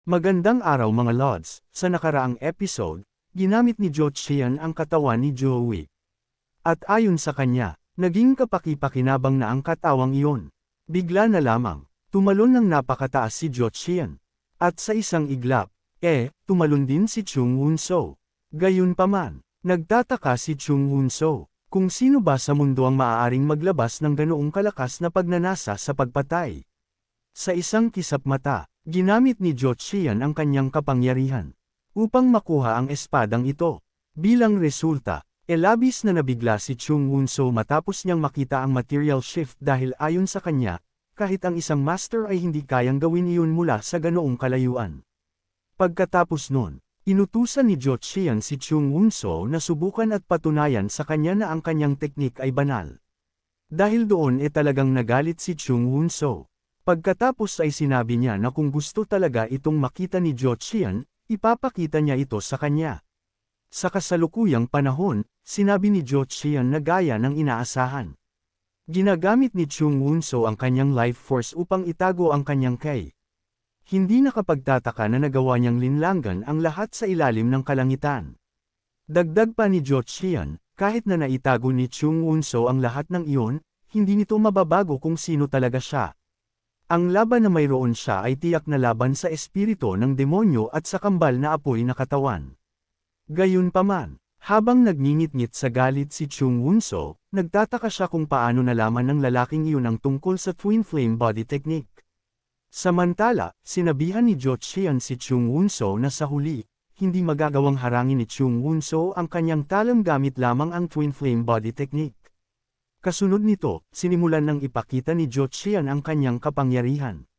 Magandang araw mga Lods, sa nakaraang episode, ginamit ni Jo Qian ang katawan ni Joey. At ayon sa kanya, naging kapaki-pakinabang na ang katawang iyon. Bigla na lamang, tumalon ng napakataas si Jo Qian. At sa isang iglap, tumalon din si Chung Wunso. Gayunpaman, nagtataka si Chung Wunso, kung sino ba sa mundo ang maaaring maglabas ng ganoong kalakas na pagnanasa sa pagpatay. Sa isang kisap mata, ginamit ni Jo Qian ang kanyang kapangyarihan upang makuha ang espadang ito. Bilang resulta, labis na nabigla si Chung Wunso matapos niyang makita ang material shift dahil ayon sa kanya, kahit ang isang master ay hindi kayang gawin iyon mula sa ganoong kalayuan. Pagkatapos nun, inutusan ni Jo Qian si Chung Wunso na subukan at patunayan sa kanya na ang kanyang teknik ay banal. Dahil doon talagang nagalit si Chung Wunso. Pagkatapos ay sinabi niya na kung gusto talaga itong makita ni Jo Qian, ipapakita niya ito sa kanya. Sa kasalukuyang panahon, sinabi ni Jo Qian na gaya ng inaasahan. Ginagamit ni Chung Wunso ang kanyang life force upang itago ang kanyang kay. Hindi nakapagtataka na nagawa niyang linlangan ang lahat sa ilalim ng kalangitan. Dagdag pa ni Jo Qian, kahit na naitago ni Chung Wunso ang lahat ng iyon, hindi nito mababago kung sino talaga siya. Ang laban na mayroon siya ay tiyak na laban sa espiritu ng demonyo at sa kambal na apoy na katawan. Gayunpaman, habang nagngingit-ngit sa galit si Chung Wunso, nagtataka siya kung paano nalaman ng lalaking iyon ang tungkol sa twin flame body technique. Samantala, sinabihan ni Jo Qian si Chung Wunso na sa huli, hindi magagawang harangin ni Chung Wunso ang kanyang talam gamit lamang ang twin flame body technique. Kasunod nito, sinimulan ng ipakita ni Jo Qian ang kanyang kapangyarihan.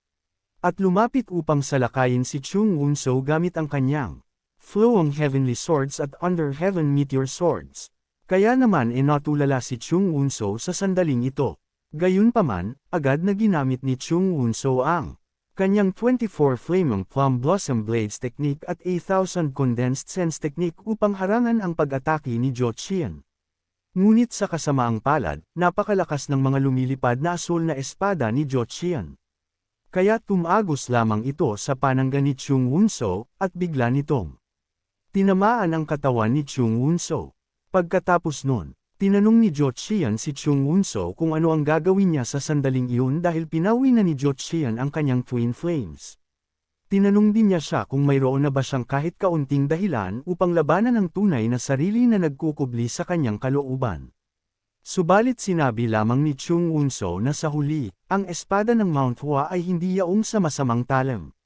At lumapit upang salakayin si Chung Wunso gamit ang kanyang flowing heavenly swords at under heaven meteor swords. Kaya naman natulala si Chung Wunso sa sandaling ito. Gayunpaman, agad na ginamit ni Chung Wunso ang kanyang 24 Flaming Plum Blossom Blades technique at 8,000 Condensed Sense technique upang harangan ang pag-atake ni Jo Qian. Ngunit sa kasamaang palad, napakalakas ng mga lumilipad na asul na espada ni Jo Qian. Kaya tumagos lamang ito sa panangga ni Chung Wunso, at bigla nitong tinamaan ang katawan ni Chung Wunso. Pagkatapos nun, tinanong ni Jo Qian si Chung Wunso kung ano ang gagawin niya sa sandaling iyon dahil pinawi na ni Jo Qian ang kanyang twin flames. Tinanong din niya siya kung mayroon na ba siyang kahit kaunting dahilan upang labanan ang tunay na sarili na nagkukubli sa kanyang kalooban. Subalit sinabi lamang ni Chung Wunso na sa huli, ang espada ng Mount Hua ay hindi yaong sa masamang talam.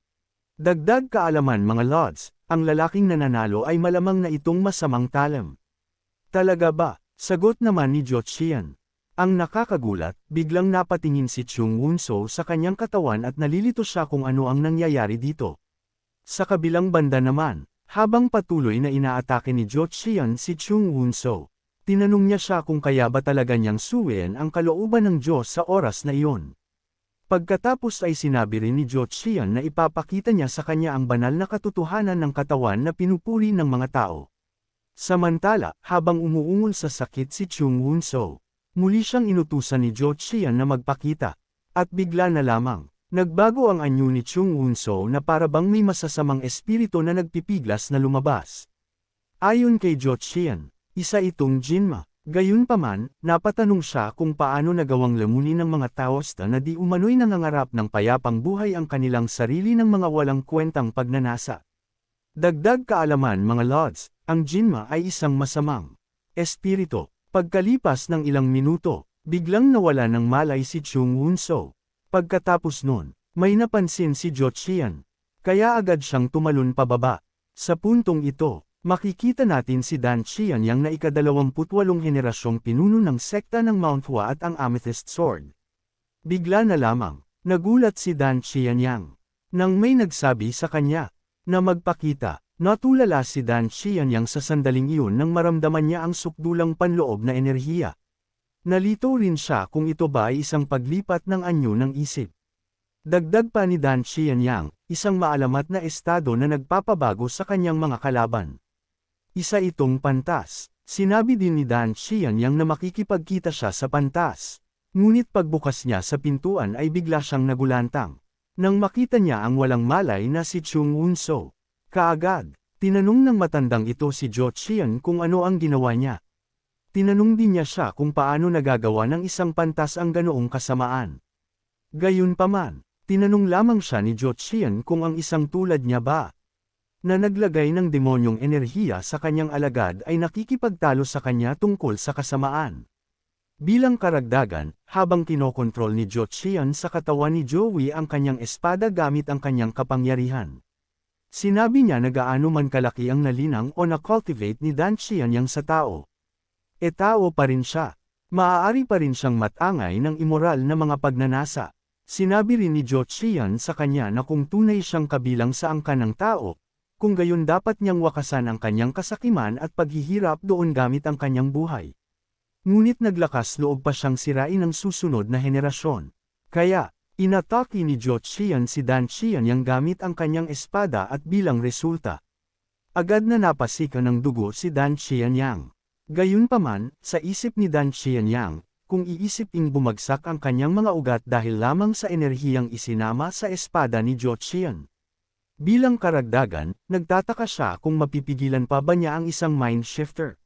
Dagdag kaalaman mga Lods, ang lalaking nananalo ay malamang na itong masamang talam. Talaga ba? Sagot naman ni Jo Qian. Ang nakakagulat, biglang napatingin si Chung Wunso sa kanyang katawan at nalilito siya kung ano ang nangyayari dito. Sa kabilang banda naman, habang patuloy na inaatake ni Jo Qian si Chung Wunso, tinanong niya siya kung kaya ba talaga niyang suwiin ang kalooban ng Diyos sa oras na iyon. Pagkatapos ay sinabi rin ni Jo Qian na ipapakita niya sa kanya ang banal na katotohanan ng katawan na pinupuri ng mga tao. Samantala, habang umuungol sa sakit si Chung Wunso, muli siyang inutusan ni Jo Qian na magpakita. At bigla na lamang, nagbago ang anyo ni Chung Wunso na para bang may masasamang espiritu na nagpipiglas na lumabas. Ayon kay Jo Qian, isa itong jinma. Gayunpaman, napatanong siya kung paano nagawang lamunin ng mga taoista na di umano'y nangangarap ng payapang buhay ang kanilang sarili ng mga walang kwentang pagnanasa. Dagdag kaalaman mga Lods, ang jinma ay isang masamang espiritu. Pagkalipas ng ilang minuto, biglang nawala ng malay si Chung Wunso. Pagkatapos nun, may napansin si Jo Qian. Kaya agad siyang tumalon pababa. Sa puntong ito, makikita natin si Dan Qianyang na ika-28 henerasyong pinuno ng sekta ng Mount Hua at ang Amethyst Sword. Bigla na lamang, nagulat si Dan Qianyang nang may nagsabi sa kanya na magpakita. Natulala si Dan Qianyang sa sandaling iyon nang maramdaman niya ang sukdulang panloob na enerhiya. Nalito rin siya kung ito ba ay isang paglipat ng anyo ng isip. Dagdag pa ni Dan Qianyang, isang maalamat na estado na nagpapabago sa kanyang mga kalaban. Isa itong pantas. Sinabi din ni Dan Qianyang na makikipagkita siya sa pantas. Ngunit pagbukas niya sa pintuan ay bigla siyang nagulantang. Nang makita niya ang walang malay na si Chung Unso, kaagad, tinanong ng matandang ito si Jo Qian kung ano ang ginawa niya. Tinanong din niya siya kung paano nagagawa ng isang pantas ang ganoong kasamaan. Gayunpaman, tinanong lamang siya ni Jo Qian kung ang isang tulad niya ba, na naglagay ng demonyong enerhiya sa kanyang alagad ay nakikipagtalo sa kanya tungkol sa kasamaan. Bilang karagdagan, habang kinokontrol ni Jo Qian sa katawan ni Joey ang kanyang espada gamit ang kanyang kapangyarihan. Sinabi niya na gaano man kalaki ang nalinang o na-cultivate ni Dan Qian yang sa tao. E tao pa rin siya. Maaari pa rin siyang matangay ng imoral na mga pagnanasa. Sinabi rin ni Jo Qian sa kanya na kung tunay siyang kabilang sa angkan ng tao, kung gayon dapat niyang wakasan ang kanyang kasakiman at paghihirap doon gamit ang kanyang buhay. Ngunit naglakas loob pa siyang sirain ang susunod na henerasyon. Kaya, inatake ni Jo Qian si Dan Qian yang gamit ang kanyang espada at bilang resulta, agad na napasikan ng dugo si Dan Qian yang. Gayunpaman, sa isip ni Dan Qian yang, kung iisiping bumagsak ang kanyang mga ugat dahil lamang sa enerhiyang isinama sa espada ni Jo Qian. Bilang karagdagan, nagtataka siya kung mapipigilan pa ba niya ang isang mind shifter.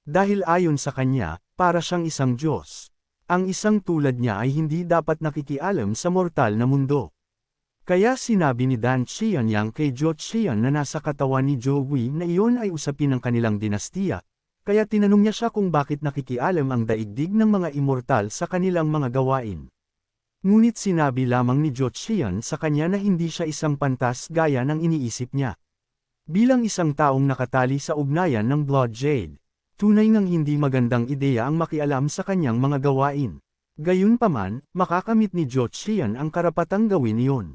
Dahil ayon sa kanya, para siyang isang Diyos. Ang isang tulad niya ay hindi dapat nakikialam sa mortal na mundo. Kaya sinabi ni Dan Qian yang kay Jo Qian na nasa katawan ni Joey na iyon ay usapin ng kanilang dinastiya, kaya tinanong niya siya kung bakit nakikialam ang daigdig ng mga immortal sa kanilang mga gawain. Ngunit sinabi lamang ni Jo Qian sa kanya na hindi siya isang pantas gaya ng iniisip niya. Bilang isang taong nakatali sa ugnayan ng Blood Jade, tunay ngang hindi magandang ideya ang makialam sa kanyang mga gawain. Gayunpaman, makakamit ni Jo Qian ang karapatang gawin iyon.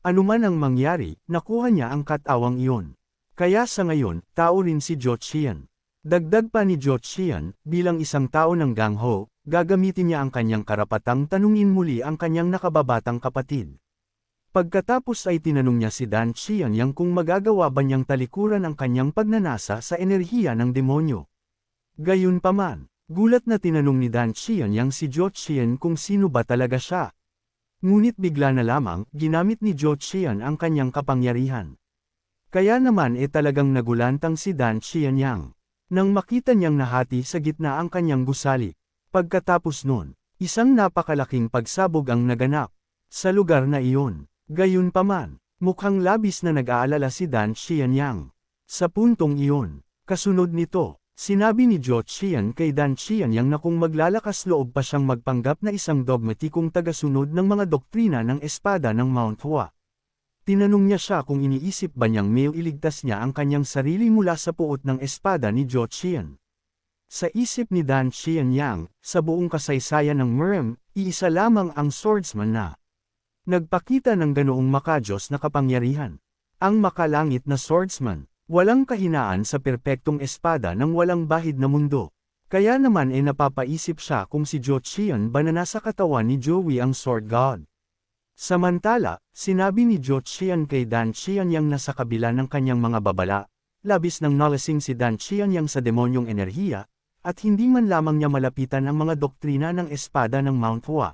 Anuman ang mangyari, nakuha niya ang katawang iyon. Kaya sa ngayon, tao rin si Jo Qian. Dagdag pa ni Jo Qian, bilang isang tao ng Gangho, gagamitin niya ang kanyang karapatang tanungin muli ang kanyang nakababatang kapatid. Pagkatapos ay tinanong niya si Dan Qian yang kung magagawa ba niyang talikuran ang kanyang pagnanasa sa enerhiya ng demonyo. Gayunpaman, gulat na tinanong ni Dan Qian yang si Jo Qian kung sino ba talaga siya. Ngunit bigla na lamang, ginamit ni Jo Qian ang kanyang kapangyarihan. Kaya naman talagang nagulantang si Dan Qian yang. Nang makita niyang nahati sa gitna ang kanyang gusali. Pagkatapos nun, isang napakalaking pagsabog ang naganap sa lugar na iyon. Gayunpaman, mukhang labis na nag-aalala si Dan Qian yang. Sa puntong iyon, kasunod nito, sinabi ni Jo Qian kay Dan Qian yang na kung maglalakas loob pa siyang magpanggap na isang dogmatikong tagasunod ng mga doktrina ng espada ng Mount Hua. Tinanong niya siya kung iniisip ba niyang may iligtas niya ang kanyang sarili mula sa puot ng espada ni Jo Qian. Sa isip ni Dan Qian yang, sa buong kasaysayan ng Murem, iisa lamang ang swordsman na nagpakita ng ganoong makajos na kapangyarihan. Ang makalangit na swordsman. Walang kahinaan sa perpektong espada ng walang bahid na mundo. Kaya naman napapaisip siya kung si Jo Qian ba na nasa katawan ni Joey ang Sword God. Samantala, sinabi ni Jo Qian kay Dan Qian yang nasa kabila ng kanyang mga babala, labis nang nalasing si Dan Qian yang sa demonyong enerhiya, at hindi man lamang niya malapitan ang mga doktrina ng espada ng Mount Hua.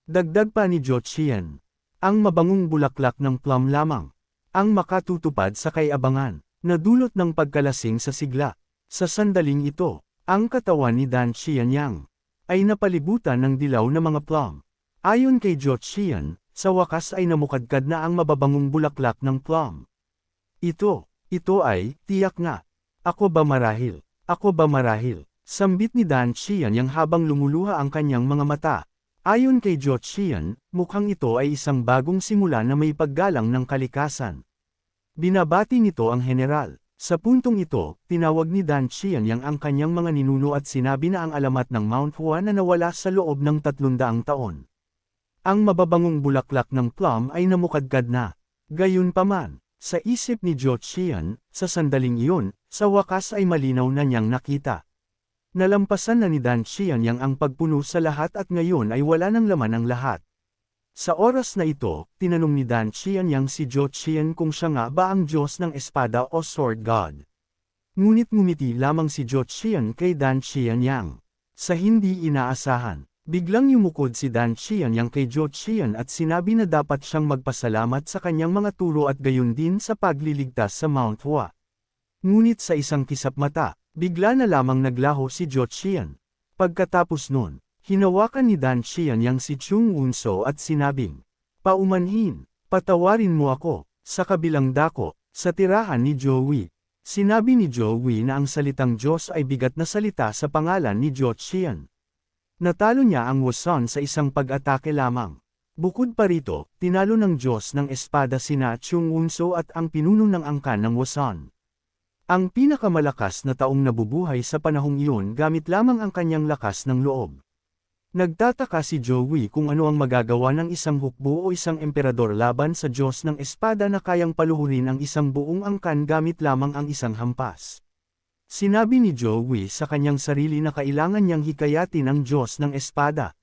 Dagdag pa ni Jo Qian, ang mabangong bulaklak ng plum lamang, ang makatutupad sa kayabangan. Nadulot ng pagkalasing sa sigla. Sa sandaling ito, ang katawan ni Dan Qian yang ay napalibutan ng dilaw na mga plum. Ayon kay Jo Qian, sa wakas ay namukadkad na ang mababangong bulaklak ng plum. Ito ay, tiyak nga. Ako ba marahil? Ako ba marahil? Sambit ni Dan Qian yang habang lumuluha ang kanyang mga mata. Ayon kay Jo Qian, mukhang ito ay isang bagong simula na may paggalang ng kalikasan. Binabati nito ang general. Sa puntong ito, tinawag ni Dan Qian yang ang kanyang mga ninuno at sinabi na ang alamat ng Mount Hua na nawala sa loob ng 300 taon. Ang mababangong bulaklak ng plum ay namukadkad na. Gayunpaman, sa isip ni Jo Qian, sa sandaling iyon, sa wakas ay malinaw na niyang nakita. Nalampasan na ni Dan Qian yang ang pagpuno sa lahat at ngayon ay wala ng laman ang lahat. Sa oras na ito, tinanong ni Dan Qian yang si Jo Qian kung siya nga ba ang Diyos ng espada o Sword God. Ngunit ngumiti lamang si Jo Qian kay Dan Qian yang. Sa hindi inaasahan, Biglang yumukod si Dan Xianyang kay Zhou Qian at sinabi na dapat siyang magpasalamat sa kanyang mga turo at gayon din sa pagliligtas sa Mount Hua. Ngunit sa isang kisap mata, bigla na lamang naglaho si Zhou Qian. Pagkatapos nun, hinawakan ni Dan Xianyang si Chung Wunso at sinabing, "Paumanhin, patawarin mo ako." Sa kabilang dako, sa tirahan ni Joey, sinabi ni Joey na ang salitang Diyos ay bigat na salita sa pangalan ni Zhou Qian. Natalo niya ang Wasan sa isang pag-atake lamang. Bukod pa rito, tinalo ng Diyos ng espada sina Chung Wunso at ang pinuno ng angkan ng Wasan. Ang pinakamalakas na taong nabubuhay sa panahong iyon gamit lamang ang kanyang lakas ng loob. Nagtataka si Joey kung ano ang magagawa ng isang hukbo o isang emperador laban sa Diyos ng espada na kayang paluhurin ang isang buong angkan gamit lamang ang isang hampas. Sinabi ni Joey sa kanyang sarili na kailangan niyang hikayatin ang Diyos ng espada,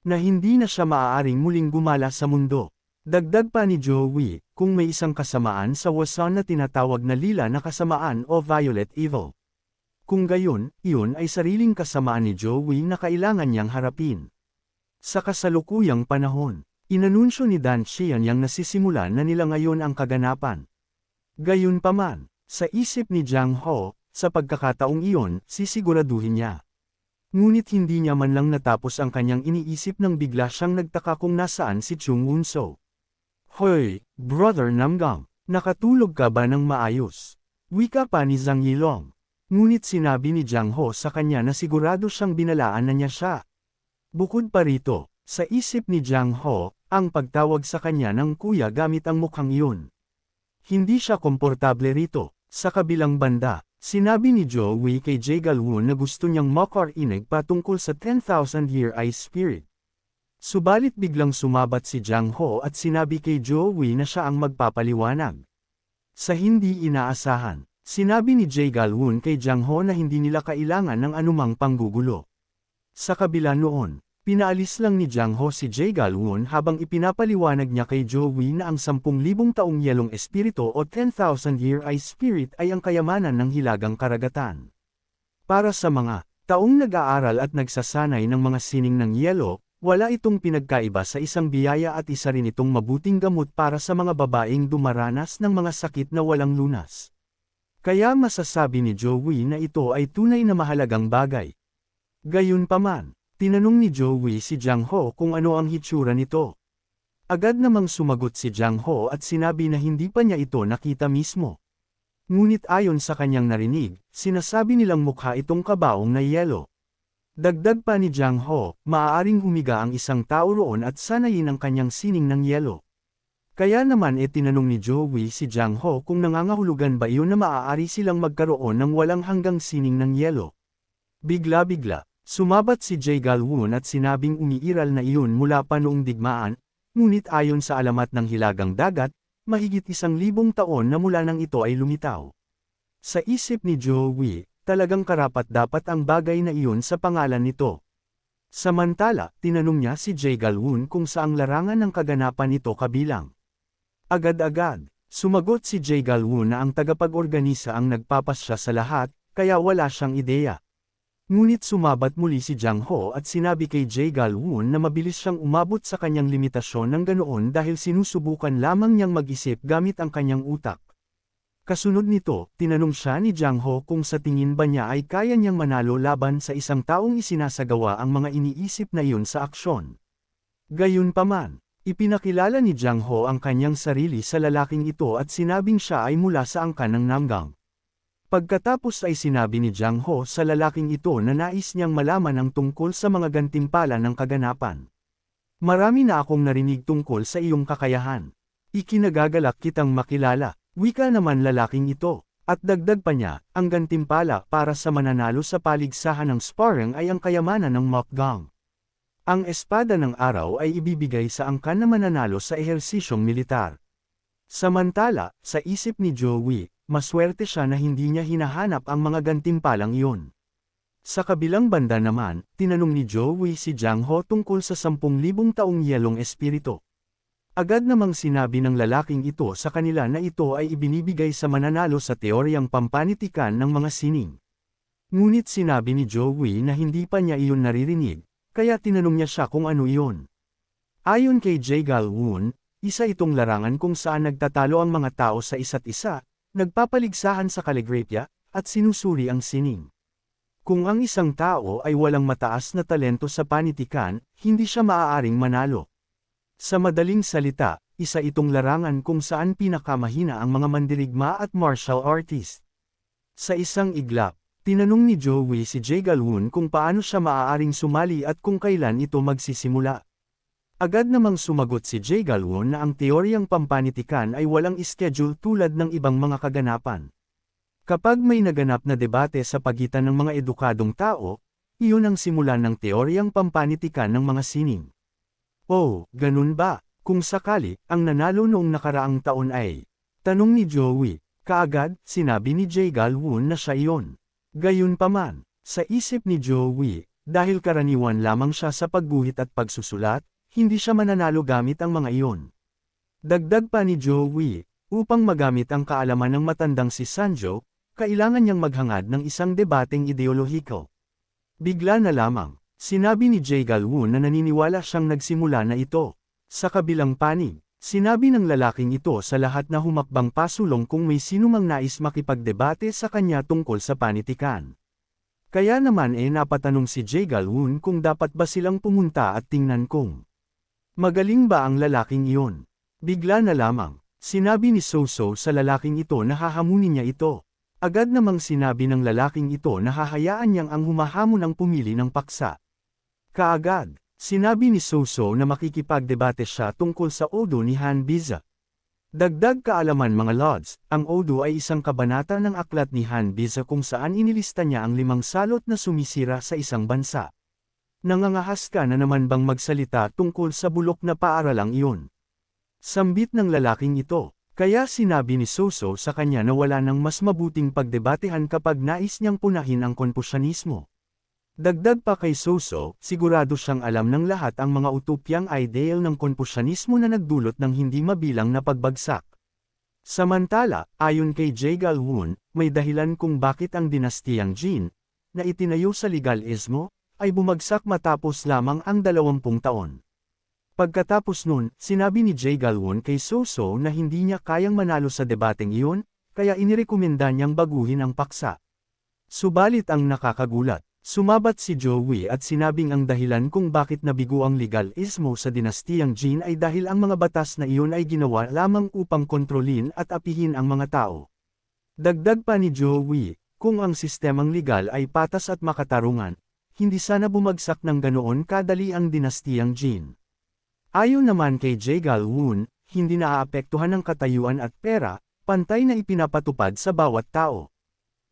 na hindi na siya maaaring muling gumala sa mundo. Dagdag pa ni Joey, kung may isang kasamaan sa Wasan na tinatawag na lila na kasamaan o violet evil. Kung gayon, iyon ay sariling kasamaan ni Joey na kailangan niyang harapin. Sa kasalukuyang panahon, inanunsyo ni Dan Xianyang nasisimulan na nila ngayon ang kaganapan. Gayunpaman, sa isip ni Jiang Ho, sa pagkakataong iyon, sisiguraduhin niya. Ngunit hindi niya man lang natapos ang kanyang iniisip nang bigla siyang nagtaka kung nasaan si Chung Wunso. "Hoy, Brother Namgang, nakatulog ka ba ng maayos?" Wika pa ni Zhang Yilong. Ngunit sinabi ni Jiang Ho sa kanya na sigurado siyang binalaan na niya siya. Bukod pa rito, sa isip ni Jiang Ho, ang pagtawag sa kanya ng kuya gamit ang mukhang iyon. Hindi siya komportable rito. Sa kabilang banda, sinabi ni Joey kay Jay Galwon na gusto niyang makarinig patungkol sa 10,000-year ice spirit. Subalit biglang sumabat si Jiang Ho at sinabi kay Joey na siya ang magpapaliwanag. Sa hindi inaasahan, sinabi ni Jay Galwon kay Jiang Ho na hindi nila kailangan ng anumang panggugulo. Sa kabila noon, pinaalis lang ni Jiang Ho si Jay Galwon habang ipinapaliwanag niya kay Joey na ang 10,000 taong yelong espiritu o 10,000-year ice spirit ay ang kayamanan ng hilagang karagatan. Para sa mga taong nag-aaral at nagsasanay ng mga sining ng yelo, wala itong pinagkaiba sa isang biyaya at isa rin itong mabuting gamot para sa mga babaeng dumaranas ng mga sakit na walang lunas. Kaya masasabi ni Joey na ito ay tunay na mahalagang bagay. Gayunpaman, tinanong ni Joey si Jiang Ho kung ano ang hitsura nito. Agad namang sumagot si Jiang Ho at sinabi na hindi pa niya ito nakita mismo. Ngunit ayon sa kanyang narinig, sinasabi nilang mukha itong kabaong na yelo. Dagdag pa ni Jiang Ho, maaaring humiga ang isang tao roon at sanayin ang kanyang sining ng yelo. Kaya naman tinanong ni Joey si Jiang Ho kung nangangahulugan ba iyon na maaari silang magkaroon ng walang hanggang sining ng yelo. Bigla-bigla, sumabat si Jay Galwon at sinabing umiiral na iyon mula pa noong digmaan, ngunit ayon sa alamat ng hilagang dagat, mahigit 1,000 taon na mula nang ito ay lumitaw. Sa isip ni Joey, talagang karapat-dapat ang bagay na iyon sa pangalan nito. Samantala, tinanong niya si Jay Galwon kung saang larangan ng kaganapan nito kabilang. Agad-agad, sumagot si Jay Galwon na ang tagapag-organisa ang nagpapasya sa lahat, kaya wala siyang ideya. Ngunit sumabat muli si Jiang Ho at sinabi kay Jay Galwon na mabilis siyang umabot sa kanyang limitasyon ng ganoon dahil sinusubukan lamang niyang mag-isip gamit ang kanyang utak. Kasunod nito, tinanong siya ni Jiang Ho kung sa tingin ba niya ay kaya niyang manalo laban sa isang taong isinasagawa ang mga iniisip na iyon sa aksyon. Gayunpaman, ipinakilala ni Jiang Ho ang kanyang sarili sa lalaking ito at sinabing siya ay mula sa angkan ng Namgang. Pagkatapos ay sinabi ni Jiang Ho sa lalaking ito na nais niyang malaman ang tungkol sa mga gantimpala ng kaganapan. Marami na akong narinig tungkol sa iyong kakayahan. Ikinagagalak kitang makilala. Wika naman lalaking ito, at dagdag pa niya, ang gantimpala para sa mananalo sa paligsahan ng sparring ay ang kayamanan ng Mokgang. Ang espada ng araw ay ibibigay sa angkan na mananalo sa ehersisyong militar. Samantala, sa isip ni Joey, maswerte siya na hindi niya hinahanap ang mga gantimpalang iyon. Sa kabilang banda naman, tinanong ni Joey si Jiang Ho tungkol sa 10,000 taong yelong espiritu. Agad namang sinabi ng lalaking ito sa kanila na ito ay ibinibigay sa mananalo sa teoryang pampanitikan ng mga sining. Ngunit sinabi ni Joey na hindi pa niya iyon naririnig, kaya tinanong niya siya kung ano iyon. Ayon kay Jae Gal-woon, isa itong larangan kung saan nagtatalo ang mga tao sa isa't isa, nagpapaligsahan sa kaligrapya, at sinusuri ang sining. Kung ang isang tao ay walang mataas na talento sa panitikan, hindi siya maaaring manalo. Sa madaling salita, isa itong larangan kung saan pinakamahina ang mga mandirigma at martial artist. Sa isang iglap, tinanong ni Joey si Jae Gal-woon kung paano siya maaaring sumali at kung kailan ito magsisimula. Agad namang sumagot si Jae Gal-woon na ang teoryang pampanitikan ay walang schedule tulad ng ibang mga kaganapan. Kapag may naganap na debate sa pagitan ng mga edukadong tao, iyon ang simulan ng teoryang pampanitikan ng mga sining. Oh, ganun ba? Kung sakali, ang nanalo noong nakaraang taon ay? Tanong ni Joey. Kaagad, sinabi ni Jae Gal-woon na siya iyon. Gayunpaman, sa isip ni Joey, dahil karaniwan lamang siya sa pagguhit at pagsusulat, hindi siya mananalo gamit ang mga iyon. Dagdag pa ni Joey, upang magamit ang kaalaman ng matandang si Sanjo, kailangan niyang maghangad ng isang debateng ideolohiko. Bigla na lamang, sinabi ni Jae Gal-woon na naniniwala siyang nagsimula na ito. Sa kabilang panig, sinabi ng lalaking ito sa lahat na humakbang pasulong kung may sinumang nais makipagdebate sa kanya tungkol sa panitikan. Kaya naman napatanong si Jae Gal-woon kung dapat ba silang pumunta at tingnan kung magaling ba ang lalaking iyon. Bigla na lamang, sinabi ni So-so sa lalaking ito na hahamunin niya ito. Agad namang sinabi ng lalaking ito na hahayaan niyang ang humahamon ang pumili ng paksa. Kaagad, sinabi ni So-so na makikipagdebate siya tungkol sa Odo ni Han Biza. Dagdag kaalaman mga lods, ang Odo ay isang kabanata ng aklat ni Han Biza kung saan inilista niya ang 5 salot na sumisira sa isang bansa. Nangangahas ka na naman bang magsalita tungkol sa bulok na paaralang iyon? Sambit ng lalaking ito. Kaya sinabi ni So-so sa kanya na wala nang mas mabuting pagdebatehan kapag nais niyang punahin ang Konpusyanismo. Dagdag pa kay So-so, sigurado siyang alam ng lahat ang mga utopyang ideal ng Konpusyanismo na nagdulot ng hindi mabilang na pagbagsak. Samantala, ayon kay Jae Gal-woon, may dahilan kung bakit ang dinastiyang Jin, na itinayo sa legalismo, ay bumagsak matapos lamang ang 20 taon. Pagkatapos nun, sinabi ni Jae Gal-woon kay So-so na hindi niya kayang manalo sa debateng iyon, kaya inirekomenda niyang baguhin ang paksa. Subalit ang nakakagulat, sumabat si Joey at sinabing ang dahilan kung bakit nabigo ang legalismo sa dinastiyang Jin ay dahil ang mga batas na iyon ay ginawa lamang upang kontrolin at apihin ang mga tao. Dagdag pa ni Joey, kung ang sistemang legal ay patas at makatarungan, hindi sana bumagsak ng ganoon kadali ang dinastiyang Jin. Ayon naman kay Jae Gal-woon, hindi naaapektuhan ng katayuan at pera, pantay na ipinapatupad sa bawat tao.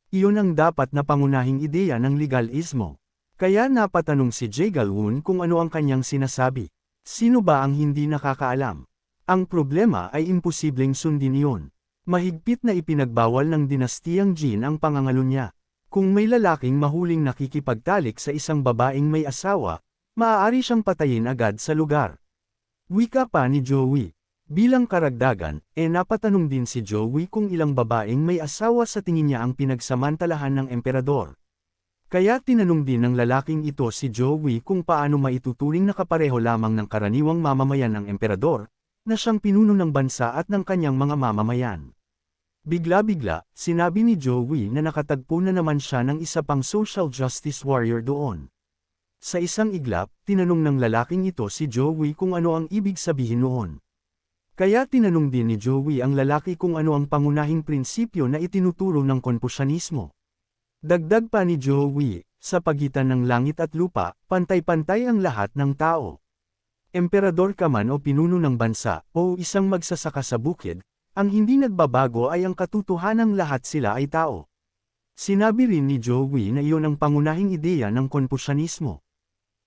Iyon ang dapat na pangunahing ideya ng legalismo. Kaya napatanong si Jae Gal-woon kung ano ang kanyang sinasabi. Sino ba ang hindi nakakaalam? Ang problema ay imposibleng sundin iyon. Mahigpit na ipinagbawal ng dinastiyang Jin ang pangangalo niya. Kung may lalaking mahuling nakikipagtalik sa isang babaeng may asawa, maaari siyang patayin agad sa lugar. Wika pa ni Joey. Bilang karagdagan, napatanong din si Joey kung ilang babaeng may asawa sa tingin niya ang pinagsamantalahan ng emperador. Kaya tinanong din ng lalaking ito si Joey kung paano maituturing na kapareho lamang ng karaniwang mamamayan ng emperador, na siyang pinuno ng bansa at ng kanyang mga mamamayan. Bigla-bigla, sinabi ni Joey na nakatagpo na naman siya ng isa pang social justice warrior doon. Sa isang iglap, tinanong ng lalaking ito si Joey kung ano ang ibig sabihin noon. Kaya tinanong din ni Joey ang lalaki kung ano ang pangunahing prinsipyo na itinuturo ng Konpusyanismo. Dagdag pa ni Joey, sa pagitan ng langit at lupa, pantay-pantay ang lahat ng tao. Emperador ka man o pinuno ng bansa, o isang magsasaka sa bukid, ang hindi nagbabago ay ang katotohanang lahat sila ay tao. Sinabi rin ni Joey na iyon ang pangunahing ideya ng Konpusyanismo.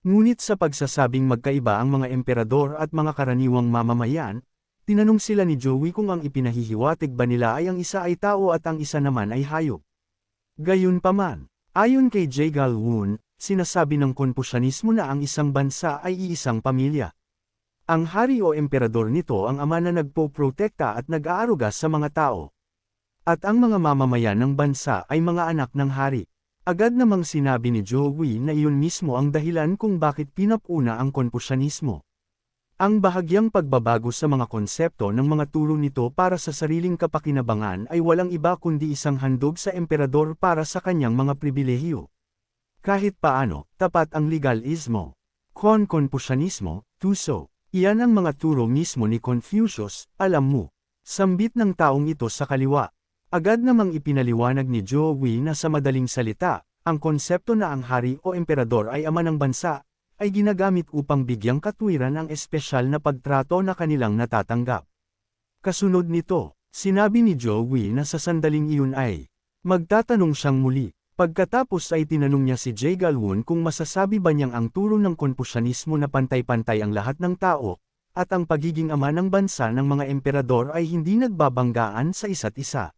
Ngunit sa pagsasabing magkaiba ang mga emperador at mga karaniwang mamamayan, tinanong sila ni Joey kung ang ipinahihiwatig ba nila ay ang isa ay tao at ang isa naman ay hayop. Gayunpaman, ayon kay Jae Gal-woon, sinasabi ng Konpusyanismo na ang isang bansa ay iisang pamilya. Ang hari o emperador nito ang ama na nagpoprotekta at nag-aaruga sa mga tao. At ang mga mamamayan ng bansa ay mga anak ng hari. Agad namang sinabi ni Joey na iyon mismo ang dahilan kung bakit pinapuna ang Konfusyanismo. Ang bahagyang pagbabago sa mga konsepto ng mga turo nito para sa sariling kapakinabangan ay walang iba kundi isang handog sa emperador para sa kanyang mga pribilehiyo. Kahit paano, tapat ang legalismo. Konfusyanismo, tuso. Iyan ang mga turo mismo ni Confucius, alam mo. Sambit ng taong ito sa kaliwa. Agad namang ipinaliwanag ni Joey na sa madaling salita, ang konsepto na ang hari o emperador ay ama ng bansa, ay ginagamit upang bigyang katwiran ang espesyal na pagtrato na kanilang natatanggap. Kasunod nito, sinabi ni Joey na sa sandaling iyon ay, magtatanong siyang muli. Pagkatapos ay tinanong niya si Jay Galwon kung masasabi ba niyang ang turo ng Konfusyanismo na pantay-pantay ang lahat ng tao, at ang pagiging ama ng bansa ng mga emperador ay hindi nagbabanggaan sa isa't isa.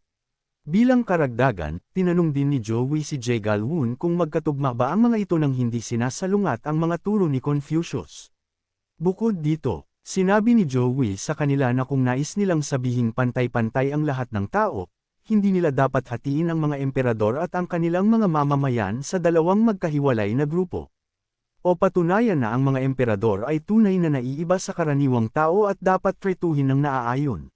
Bilang karagdagan, tinanong din ni Joey si Jay Galwon kung magkatugma ba ang mga ito nang hindi sinasalungat ang mga turo ni Confucius. Bukod dito, sinabi ni Joey sa kanila na kung nais nilang sabihing pantay-pantay ang lahat ng tao, hindi nila dapat hatiin ang mga emperador at ang kanilang mga mamamayan sa dalawang magkahiwalay na grupo. O patunayan na ang mga emperador ay tunay na naiiba sa karaniwang tao at dapat tretuhin ng naaayon.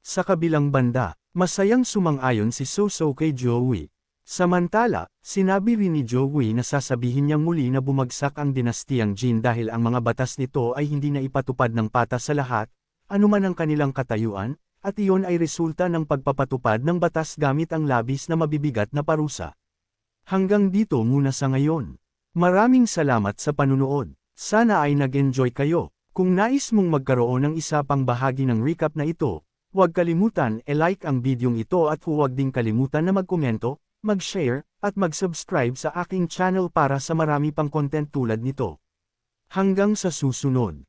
Sa kabilang banda, masayang sumang-ayon si Soso kay Joey. Samantala, sinabi rin ni Joey na sasabihin niyang muli na bumagsak ang dinastiyang Jin dahil ang mga batas nito ay hindi na ipatupad ng patas sa lahat, anuman ang kanilang katayuan, at iyon ay resulta ng pagpapatupad ng batas gamit ang labis na mabibigat na parusa. Hanggang dito muna sa ngayon. Maraming salamat sa panunood. Sana ay nag-enjoy kayo. Kung nais mong magkaroon ng isa pang bahagi ng recap na ito, huwag kalimutan e-like ang videong ito at huwag ding kalimutan na magkomento, mag-share, at mag-subscribe sa aking channel para sa marami pang content tulad nito. Hanggang sa susunod.